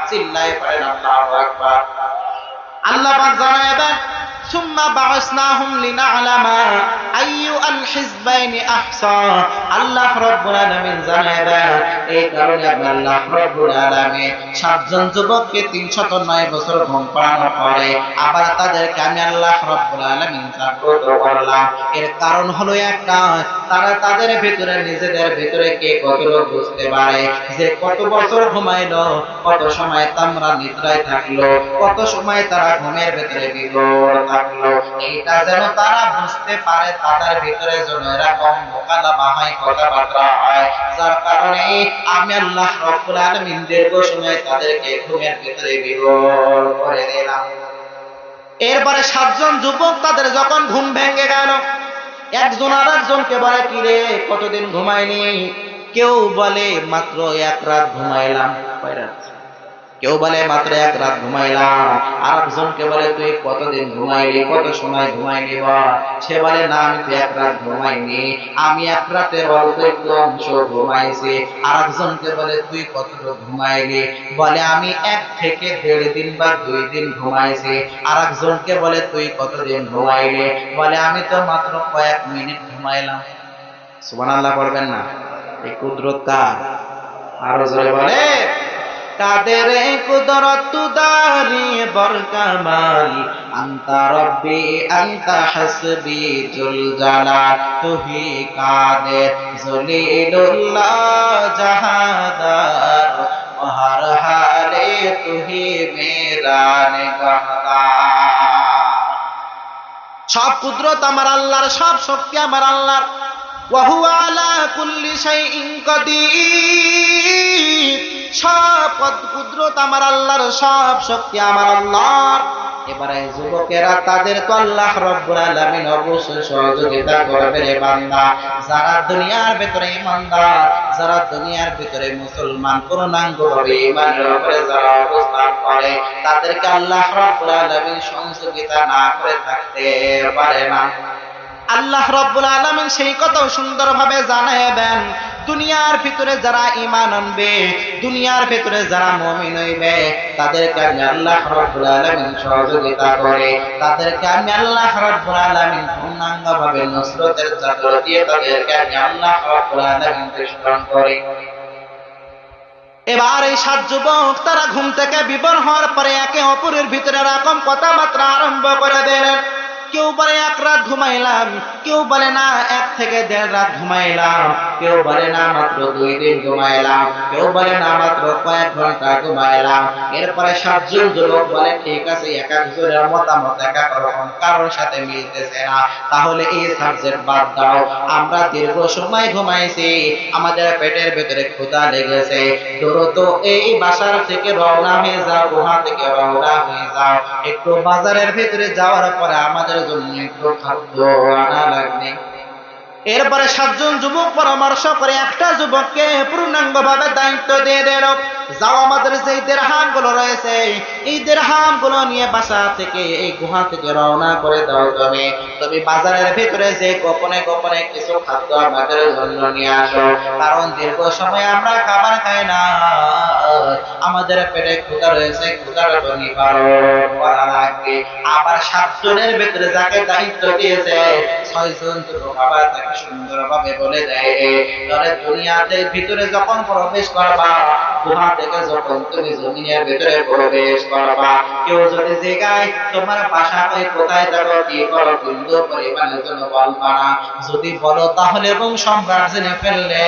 চিল্লায়ে পড়েন আল্লাহু আকবার। আল্লাহ পাক জানায় দেন, সুম্মা বা'আসনাহুম লিনা'লামা আইয়ুল হিজবাইনি আহসা। আল্লাহ রাব্বুল আলামিন জানায় দেন, এই কারণে আল্লাহ রাব্বুল আলামিন 7 জন যুবককে 309 বছর ঘুম পাড়ানোর পরে আবার তাদেরকে আমি আল্লাহ রাব্বুল আলামিন জাগ্রত করলাম। এর কারণ হলো একটা, তারা তাদের ভিতরে নিজেদের ভিতরে কে কতটুকু বুঝতে পারে যে কত বছর ঘুমাইলো, কত সময় তারা নিদ্রায় থাকলো, কত সময় তারা ঘুমের ভিতরে বিভোর থাকলো। এইটা যেন তারা বুঝতে পারে, তাদের ভিতরে যেন এরকম মোকালামা হয়, কথাবার্তা হয়, যার কারণে আমি আল্লাহ রাব্বুল আলামিন দীর্ঘ সময় তাদেরকে ঘুমের ভিতরে বিভোর করে দিলাম। এরপরে 7 জন যুবক তাদের যখন ঘুম ভেঙে গেল, একজন আর একজনকে বলে, কি রে কতদিন ঘুমাইনি? কেউ বলে মাত্র 1 রাত ঘুমাইলাম। কয় রাত? কেউ বলে মাত্র 1 রাত ঘুমাইলাম। আর একজনকে বলে, তুই কতদিন ঘুমাইলি, কত সময় ঘুমাইলি? সে বলে, না আমি তো 1 রাত ঘুমাইনি, আমি 1 রাতের অল্প একটু অংশ ঘুমাইছি। আর একজনকে বলে, তুই কতটুকু ঘুমাইলি? বলে, আমি 1 থেকে 1.5 দিন বা 2 দিন ঘুমাইছি। আর একজনকে বলে, তুই কতদিন ঘুমাইলি? বলে, আমি তো মাত্র কয়েক মিনিট ঘুমাইলাম। সুবহানাল্লাহ পড়বেন না? এই কুদরত কার? আরো জোরে বলে, কাদের কুদরত দারি বরকামাল, আনতা রব্বি আনতা হাসবি জুল জালাল, তুহি কাদের জলিলুল্লাহ জাহাদার, হর হালে তুহি মেরা নিগাহদার। সব কুদরত আমার আল্লাহর, সব শক্তি আমার আল্লাহর। ওয়া হুয়া আলা কুল্লি শাইইন কাদির। সব কুদরত আমার আল্লাহর, সব শক্তি আমার আল্লাহর। এবারে যুবকেরা, তাদের তো আল্লাহ রাব্বুল আলামিন অবশ্যই সহযোগিতা করবে রে বান্দা। যারা দুনিয়ার ভিতরে ইমানদার, যারা দুনিয়ার ভিতরে মুসলমান, পূর্ণাঙ্গভাবে ঈমানের উপরে যারা অবস্থান করে, তাদেরকে আল্লাহ রাব্বুল আলামিন সহযোগিতা না করে থাকতে পারে না। আল্লাহ রাব্বুল আলামিন সেই কথাও সুন্দরভাবে জানায় দেন, দুনিয়ার ভিতরে যারা ঈমান আনবে, দুনিয়ার ভিতরে যারা মুমিন হইবে, তাদেরকে আমি আল্লাহ রাব্বুল আলামিন সহযোগিতা করে, তাদেরকে আমি আল্লাহ রাব্বুল আলামিন পূর্ণাঙ্গভাবে নসরতের চাদর দিয়ে তাদেরকে আমি আল্লাহ রাব্বুল আলামিন বেষ্টন করি। এবার এই 7 যুবক তারা ঘুম থেকে বিভোর হওয়ার পরে একে অপরের ভিতরে এরকম কথাবার্তা আরম্ভ করে দিলেন। কেউ বলে 1 রাত ঘুমাইলাম, কেউ বলে না 1 থেকে 1.5 রাত ঘুমাইলাম, কেউ বলে না মাত্র 2 দিন ঘুমাইলাম, কেউ বলে না মাত্র কয়েক ঘন্টা ঘুমাইলাম। এরপরে 7 জন যুবক বলে, ঠিক আছে, এক একজনের মতামত এক এক রকম, কারোর সাথে মিলতেছে না, তাহলে এই সাবজেক্ট বাদ দাও। আমরা দীর্ঘ সময় ঘুমাইছি, আমাদের পেটের ভিতরে ক্ষুধা লেগেছে, দ্রুত এই বাসার থেকে রওনা হয়ে যাও, গুহা থেকে রওনা হয়ে যাও, একটু বাজারের ভিতরে যাওয়ার পরে আমাদের জন্য একটু খাদ্য আনা লাগবে। এরপরে 7 জন যুবক পরামর্শ করে একটা যুবককে পূর্ণাঙ্গভাবে দায়িত্ব দিয়ে দিল, যাও আমাদের যে দিরহাম গুলো রয়েছে, এই দিরহাম গুলো নিয়ে বাসা থেকে, এই গুহা থেকে রওনা করে দাও। তুমি বাজারের ভিতরে যে গোপনে গোপনে কিছু খাদ্য আমাদের জন্য নিয়ে আসো, কারণ দীর্ঘ সময় আমরা খাবার খাই না, আমাদের পেটে ক্ষুধা রয়েছে, ক্ষুধাটা তো নিবারণ করা লাগবে। আবার 7 জনের ভিতরে যাকে দায়িত্ব দিয়েছে, 6 জন যুবক আবার তাকে সুন্দরভাবে বলে দেয়, তাহলে দুনিয়াতে ভিতরে যখন প্রবেশ করবা, গুহা থেকে যখন তুমি জমিনের ভিতরে প্রবেশ করবা, কেউ যদি জিজ্ঞাসা তোমার বাসা কোথায় থাকো, কি করো, বিন্দু পরিমাণের জন্য বলবা না। যদি বলো তাহলে এবং সম্রাট জেনে ফেললে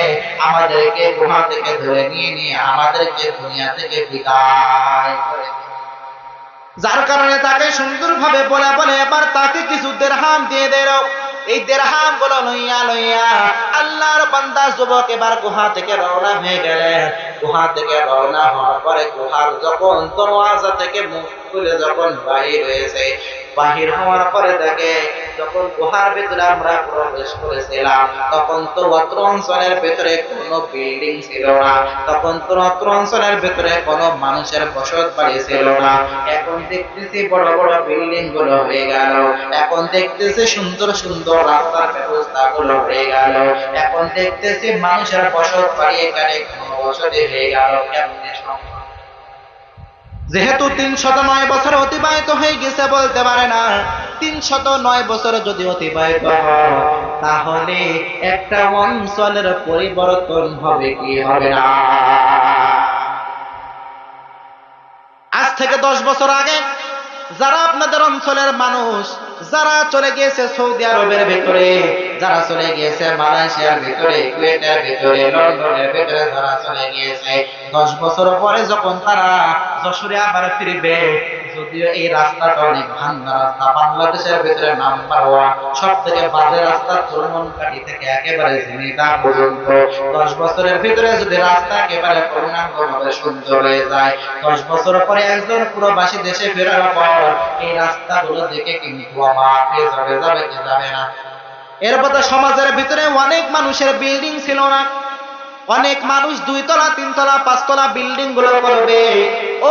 আমাদেরকে গুহা থেকে ধরে নিয়ে আমাদেরকে দুনিয়া থেকে বিদায় করে, যার কারণে তাকে সুন্দরভাবে বলে এবার তাকে কিছু দিরহাম দিয়ে দিল। এই দিরহাম গুলো লইয়া লইয়া আল্লাহর বান্দা যুবক এবার গুহা থেকে রওনা হয়ে গেলেন। গুহা থেকে রওনা হওয়ার পরে গুহার যখন দরওয়াজা থেকে মুখ খুলে যখন বাহির হয়েছে, বাহির হওয়ার পরে দেখে যখন গুহার ভিতরে আমরা প্রবেশ করেছিলাম তখন তো অত্র অঞ্চলের ভিতরে কোনো বিল্ডিং ছিল না, তখন তো অত্র অঞ্চলের ভিতরে কোনো মানুষের বসত বাড়ি ছিল না। এখন দেখতেছি বড় বড় বিল্ডিং গুলো হয়ে গেল, এখন দেখতেছি সুন্দর সুন্দর রাস্তার ব্যবস্থা গুলো হয়ে গেল, এখন দেখতেছি মানুষের বসত বাড়ি এখানে কোনো বসতি হয়ে গেল। কেমনে সম্ভব? যেহেতু 309 বছর অতিবাহিত হয়ে গেছে বলতে পারে না। 309 বছর যদি অতিবাহিত হয় তাহলে একটা অঞ্চলের পরিবর্তন হবে কি হবে না? আজ থেকে 10 বছর আগে যারা আপনাদের অঞ্চলের মানুষ যারা চলে গিয়েছে সৌদি আরবের ভিতরে, যারা চলে গিয়েছে মালয়েশিয়ার ভিতরে, কুয়েতের ভিতরে, লন্ডনের ভিতরে যারা চলে গিয়েছে, 10 বছর পরে যখন তারা যশোরে আবার ফিরবে, যদিও এই রাস্তাটা অনেক ভাঙা রাস্তা, বাংলাদেশের ভিতরে নাম্বার 1 সব থেকে বাজে রাস্তা চুরমনকাঠি থেকে একেবারে ঝিনাইদহ পর্যন্ত। 10 বছরের ভিতরে যদি রাস্তা একেবারে পূর্ণাঙ্গভাবে সুন্দর হয়ে যায়, 10 বছর পরে একজন প্রবাসী দেশে ফেরার পর এই রাস্তাগুলো দেখে কিন্তু অবাক হয়ে যাবে কি যাবে না? এরপর সমাজের ভিতরে অনেক মানুষের বিল্ডিং ছিল না, অনেক মানুষ 2 তলা 3 তলা 5 তলা বিল্ডিং গুলো করবে।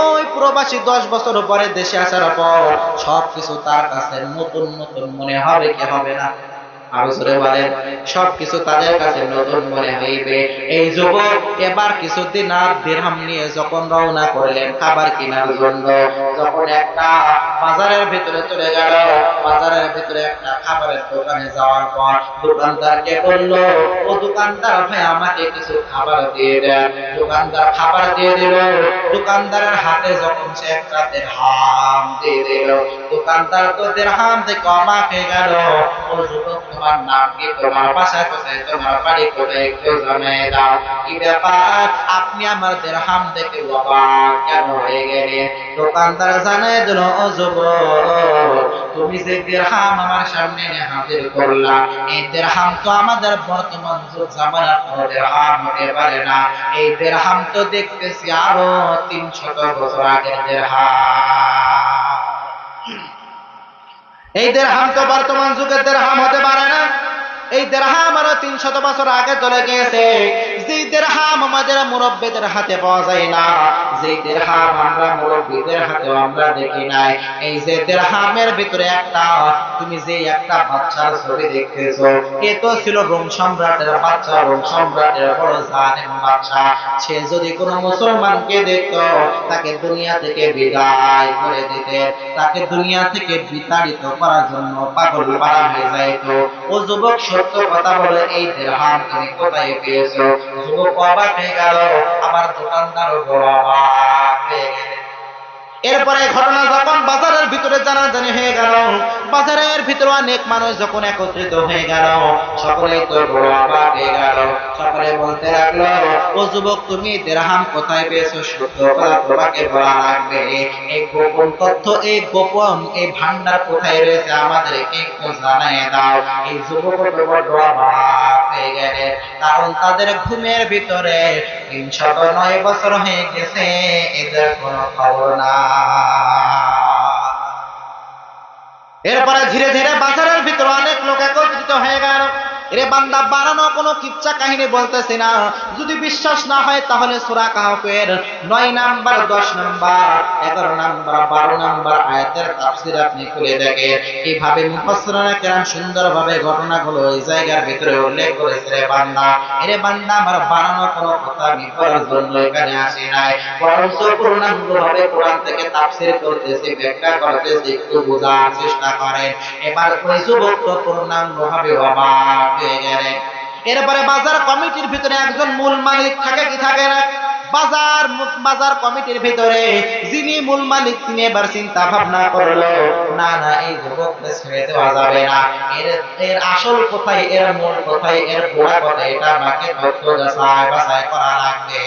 ওই প্রবাসী 10 বছর পরে দেশে আসার পর সবকিছু তার কাছে নতুন নতুন মনে হবে কি হবে না? আরো জোরে বলেন, সবকিছু তাদের কাছে নতুন মনে হইবে। এই যুবক এবার কিছুদিন আর দিরহাম নিয়ে যখন রওনা করলেন খাবার কেনার জন্য, যখন একটা বাজারের ভিতরে চলে গেল, বাজারের ভিতরে একটা খাবারের দোকানে যাওয়ার পর দোকানদারকে বলল, ও দোকানদার ভাই আমাকে কিছু খাবার দিয়ে দেন। দোকানদার খাবার দিয়ে দিল। দোকানদারের হাতে যখন সে একটা দিরহাম দিয়ে দিল, দোকানদার তো দিরহাম থেকে অবাক হয়ে গেল। ও যুবক, তোমার নাম কি, তোমার বাসা কোথায়, তোমার বাড়ি কোথায়, একটু জানিয়ে দাও। কি ব্যাপার, আপনি আমার দিরহাম দেখে অবাক কেন হয়ে গেলেন? দোকানদার জানিয়ে দিল, ও যুবক, তুমি যে দিরহাম আমার সামনে হাজির করলা, এই দিরহাম তো আমাদের বর্তমান যুগ জামানার কোনো দিরহাম হতে পারে না। এই দিরহাম তো দেখতেছি আরো 300 বছর আগের দিরহাম। এই দিরহাম তো বর্তমান যুগের দিরহাম হতে পারে না। এই দিরহাম আরো 300 বছর আগে চলে গিয়েছে। যে দিরহাম আমাদের মুরব্বিদের হাতে পাওয়া যায় না, যে দিরহাম আমরা মুরব্বিদের হাতে আমরা দেখি নাই, এই যে দিরহামের ভিতরে একটা তুমি যে একটা বাচ্চার ছবি দেখতেছো, এ তো ছিল রোম সম্রাটের বাচ্চা, রোম সম্রাটের বড় জালেম বাচ্চা। সে যদি কোনো মুসলমানকে দেখতো তাকে দুনিয়া থেকে বিদায় করে দিতে, তাকে দুনিয়া থেকে বিতাড়িত করার জন্য পাগল পারা হয়ে যাইত। ও যুবক, সত্য কথা বলে এই দিরহাম তুমি কোথায় পেয়েছো? যুবক অবাক হয়ে গেল, আবার দোকানদারও বড় অবাক হয়ে গেল। এরপরে ঘটনা যখন বাজারের ভিতরে জানাজানি হয়ে গেল, বাজারের ভিতরে অনেক মানুষ যখন একত্রিত হয়ে গেল, সকলেই তো বড় অবাক হয়ে গেল। সকলে বলতে লাগলো, ও যুবক, তুমি দিরহাম কোথায় পেয়েছো? সত্য কথা তোমাকে বলা লাগবে। এই গোপন তথ্য, এই গোপন এই ভান্ডার কোথায় রয়েছে আমাদেরকে একটু জানিয়ে দাও। এই যুবক তো বড় অবাক হয়ে গেলে, কারণ তাদের ঘুমের ভিতরে 309 বছর হয়ে গেছে, এদের কোনো খবর না। এরপরে ধীরে ধীরে বাজারের ভিতরে অনেক লোক একত্রিত হয়ে গেল। এরে বান্দা, বানানো কোনো কিচ্ছা কাহিনী বলতেছি না। যদি বিশ্বাস না হয় তাহলে সূরা কাহফের 9 নাম্বার, 10 নাম্বার, 11 নাম্বার, 12 নাম্বার আয়াতের তাফসীর আপনি খুলে দেখেন। এইভাবে মুফাসসিরুনে কেরাম সুন্দরভাবে ঘটনাগুলো এই জায়গার ভিতরে উল্লেখ করেছে। রে বান্দা, এরে বান্দা, আমার বানানো কোনো কথা আমি বলার জন্য এখানে আসি নাই, বরঞ্চ পূর্ণাঙ্গভাবে কোরআন থেকে তাফসীর করতেছি, ব্যাখ্যা করতেছি, একটু বোঝার চেষ্টা করেন। এবার ওই যুবক তো পূর্ণাঙ্গভাবে অবাক হয়ে গেলেন। এরপরে বাজার কমিটির ভিতরে একজন মূল মালিক থাকে কি থাকে না? বাজার কমিটির ভিতরে যিনি মূল মালিক তিনি এবার চিন্তা ভাবনা করলো, না না, এই যুবককে ছেড়ে দেওয়া যাবে না, এর আসল কোথায়, এর মূল কোথায়, এর গোড়া কোথায়, এটা আমাকে তথ্য বাছাই করা লাগবে।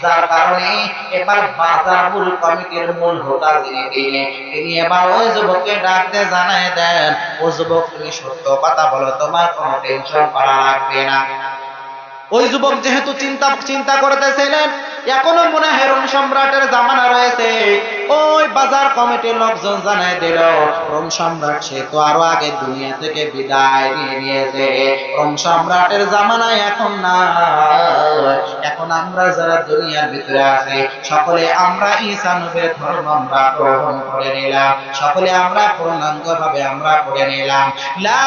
যার কারণে এবার বাজার মূল কমিটির মূল হোতা তিনি এবার ওই যুবককে ডাকতে জানায় দেন, ও যুবক তুমি সত্য কথা বলো, তোমার কোনো টেনশন করা লাগবে না। ওই যুবক যেহেতু চিন্তা করতেছিলেন এখনো মনে হয় রোম সম্রাটের জামানা রয়েছে, ওই বাজার কমিটির লোকজন জানায় দিল রোম সম্রাট সে তো আরো আগে দুনিয়া থেকে বিদায় নিয়ে নিয়েছে, রোম সম্রাটের জামানায় এখন না, এখন আমরা যারা দুনিয়ার ভিতরে আছি সকলে আমরা ঈসা নবীর ধর্ম আমরা গ্রহণ করে নিলাম, সকলে আমরা পূর্ণাঙ্গ ভাবে আমরা পড়ে নিলাম লা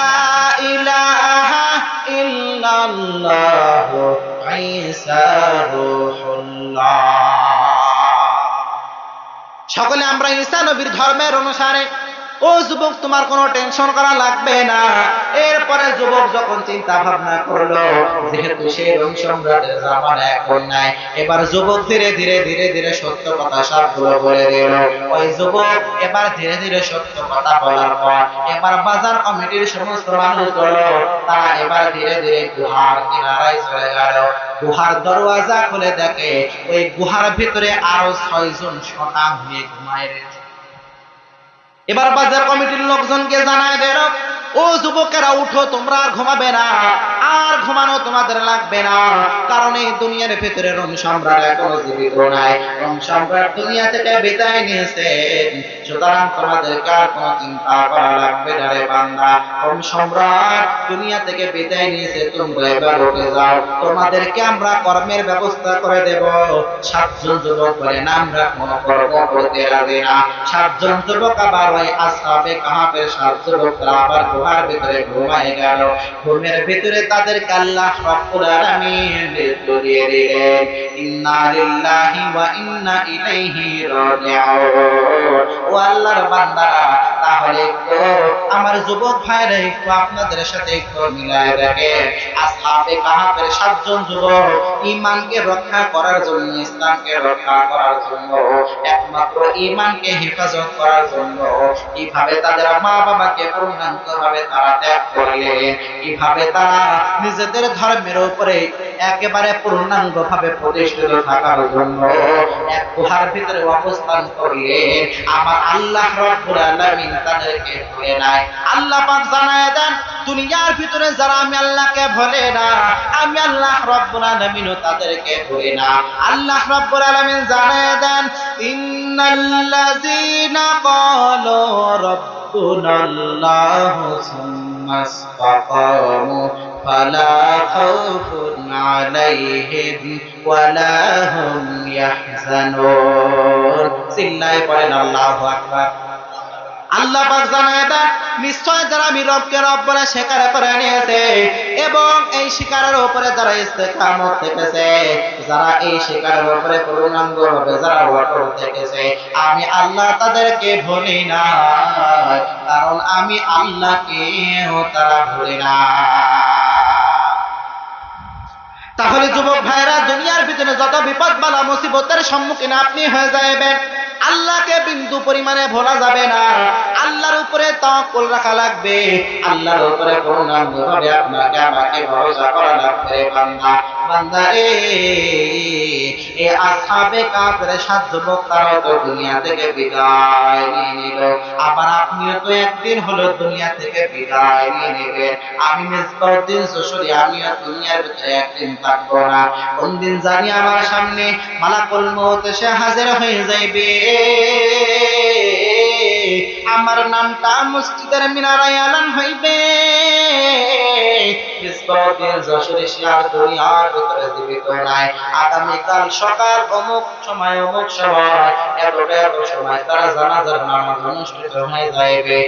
ইলাহা ইল্লাল্লাহ ঈসা রূহুল্লাহ। সকলে আমরা ঈসা নবীর ধর্মের অনুসারে। ও যুবক তোমার কোনো টেনশন করা লাগবে না। এরপরে যুবক যখন চিন্তা ভাবনা করলো যেহেতু সে রোম সম্রাটের জামানা এখন নাই, এবার যুবক ধীরে ধীরে ধীরে ধীরে সত্য কথা সবগুলো বলে দিল। ওই যুবক এবার ধীরে ধীরে সত্য কথা বলার পর এবার বাজার কমিটির সমস্ত মানুষগুলো তারা এবার ধীরে ধীরে গুহার কিনারায় চলে গেল। গুহার দরওয়াজা খুলে দেখে ওই গুহার ভিতরে আরো 6 জন শতাং হয়ে ঘুমায় রয়েছে। এবার বাজার কমিটির লোকজনকে জানায় দিল, ও যুবকেরা উঠো, তোমরা আর ঘুমাবে না, আর ঘুমানো তোমাদের লাগবে না, কারণ এই দুনিয়ার ভিতরে রোম সম্রাট এখনো জীবিত নাই, রোম সম্রাট দুনিয়া থেকে বিদায় নিয়েছে, সুতরাং তোমাদেরকে আর কোনো চিন্তা করা লাগবে না রে বান্দা, রোম সম্রাট দুনিয়া থেকে বিদায় নিয়েছে, তোমরা এবার উঠে যাও, তোমাদেরকে আমরা কর্মের ব্যবস্থা করে দেব। 7 জন যুবক বলে না আমরা কোনো কর্ম করতে রাজি না। 7 জন যুবক আবার ওই আসহাবে কাহাফের 7 যুবকরা আবার গুহার ভিতরে ঘুমায় গেল। ঘুমের ভিতরে তাদেরকে আল্লাহ রাব্বুল আলামিন মৃত্যু দিয়ে দিলেন। ইন্না লিল্লাহি ওয়া ইন্না ইলাইহি রাজিউন। ও আল্লাহর বান্দারা, তাহলে তো আমার যুবক ভাইরা একটু আপনাদের সাথে একটু মিলায় রাখেন। আসহাবে কাহাফের 7 জন যুবক ঈমানকে রক্ষা করার জন্য, ইসলামকে রক্ষা করার জন্য, একমাত্র ঈমানকে হেফাজত করার জন্য কিভাবে তাদের মা বাবাকে পূর্ণাঙ্গ ভাবে তারা ত্যাগ করলেন, কিভাবে তারা নিজেদের ধর্মের উপরে একেবারে পূর্ণাঙ্গ ভাবে প্রতিষ্ঠিত থাকার জন্য এক গুহার ভিতরে অবস্থান করলেন, আমার আল্লাহ রাব্বুল আলামিন তাদেরকে ভুলে নাই। আল্লাহ পাক জানায় দেন দুনিয়ার ভিতরে যারা আমি আল্লাহকে ভুলে না, আমি আল্লাহ রাব্বুল আলামিনও তাদেরকে ভুলে না। আল্লাহ রাব্বুল আলামিন জানায় দেন ইন্নাল্লাযীনা ক্বালু রাব্বুনাল্লাহু সুম্মা ইসতাকামু ফালা খাউফুন আলাইহিম ওয়ালা হুম ইয়াহজানুন। চিল্লায়ে পড়েন আল্লাহু আকবার। আল্লাহ পাক জানায় দেন নিশ্চয় যারা আমি রবকে রব বলে স্বীকার করে নিয়েছে এবং এই স্বীকারের উপরে যারা ইস্তেকামত থেকেছে, যারা এই স্বীকারের উপরে পূর্ণাঙ্গভাবে যারা অটল থেকেছে, আমি আল্লাহ তাদেরকে ভুলি না, কারণ আমি আল্লাহকেও তারা ভুলি না। তাহলে যুবক ভাইরা, দুনিয়ার ভিতরে যত বিপদ বালা মুসিবতের সম্মুখীন আপনি হয়ে যাবেন, আল্লাহকে বিন্দু পরিমাণে ভোলা যাবে না। আল্লাহর উপরে তাওয়াক্কুল রাখা লাগবে, আল্লাহর উপরে পূর্ণাঙ্গভাবে আপনাকে আমাকে ভরসা করা লাগবে। বান্দা বান্দা এই আসহাবে কাফের 7 যুবক তারা তো দুনিয়া থেকে বিদায় নিয়ে নিল, আবার আপনিও তো একদিন হলো দুনিয়া থেকে বিদায় নিয়ে নেবেন। আমি মিসবাউদ্দিন যশোরী, আমিও দুনিয়ার ভিতরে একদিন থাকবো না। কোন দিন জানি আমার সামনে মালাকুল মউত এসে হাজির হয়ে যাইবে, আমার নামটা মসজিদের মিনারায় এলান হইবে, মিসবাউদ্দিন যশোরী সে আর দুনিয়ার ভিতরে জীবিত নাই, আগামীকাল সকাল অমুক সময় এত সময় তারা জানাজার নামাজ অনুষ্ঠিত হয়ে যাইবে।